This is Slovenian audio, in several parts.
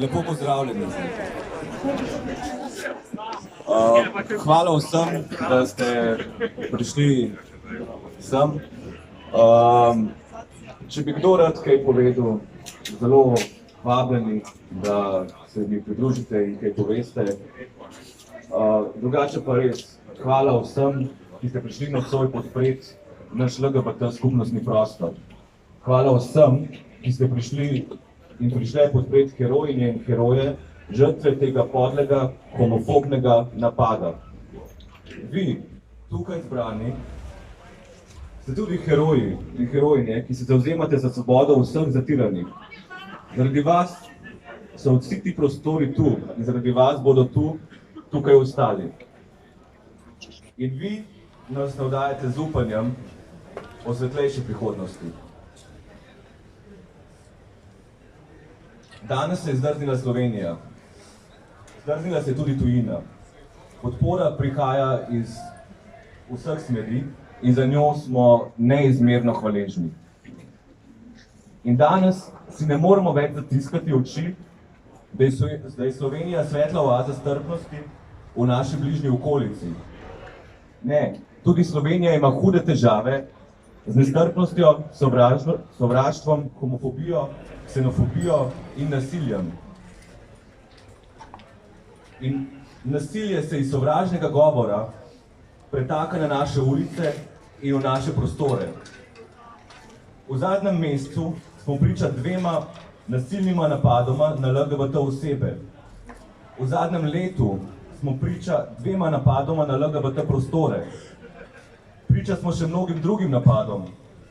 Lepo pozdravljeni. Hvala vsem, da ste prišli sem. Če bi kdo rad kaj povedal, zelo vabljeni, da se mi pridružite in kaj poveste. Drugače pa res, hvala vsem, ki ste prišli nocoj podpreti naš LGBT skupnostni prostor. Hvala vsem, ki ste prišli in prišle podpreti herojinje in heroje, žrtve tega podlega, homofobnega napada. Vi, tukaj zbrani, ste tudi heroji in herojinje, ki se zavzemate za svobodo vseh zatiranih. Zaradi vas so vsi ti prostori tu in zaradi vas bodo tukaj ostali. In vi nas navdajate z upanjem o svetlejši prihodnosti. Danes se je zdrznila Slovenija. Zdrznila se je tudi tujina. Podpora prihaja iz vseh smeri in za njo smo neizmerno hvaležni. In danes si ne moremo več zatiskati oči, da je Slovenija svetla oaza strpnosti v naši bližnji okolici. Ne, tudi Slovenija ima hude težave z nestrpnostjo, sovraštvom, homofobijo, ksenofobijo in nasiljem. In nasilje se iz sovražnega govora pretaka na naše ulice in v naše prostore. V zadnjem mesecu smo priča dvema nasilnima napadoma na LGBT osebe. V zadnjem letu smo priča dvema napadoma na LGBT prostore. Priča smo še mnogim drugim napadom,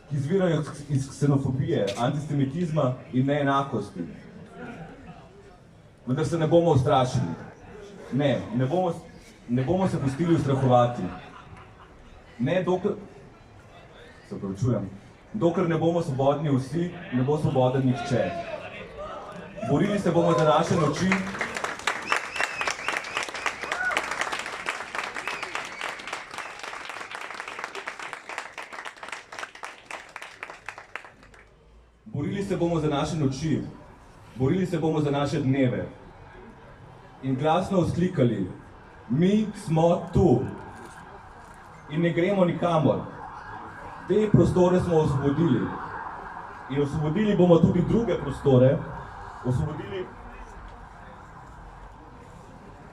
ki izvirajo iz ksenofobije, antisemitizma in neenakosti. Vendar se ne bomo ustrašili. Ne bomo se pustili ustrahovati. Ne, dokler ne bomo svobodni vsi, ne bo svoboden nihče. Borili se bomo za naše noči, borili se bomo za naše dneve in glasno vzklikali: mi smo tu in ne gremo nikamor. Te prostore smo osvobodili in osvobodili bomo tudi druge prostore,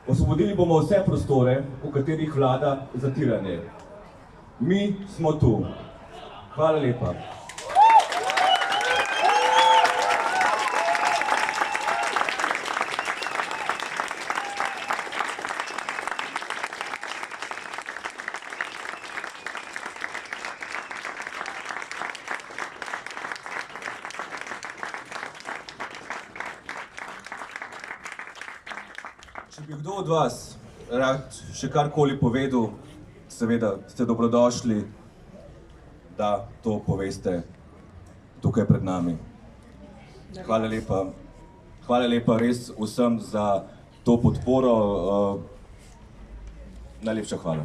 osvobodili bomo vse prostore, v katerih vlada zatiranje. Mi smo tu. Hvala lepa. Če bi kdo od vas rad še karkoli povedal, seveda ste dobrodošli, da to poveste tukaj pred nami. Hvala lepa. Hvala lepa res vsem za to podporo. Najlepša hvala.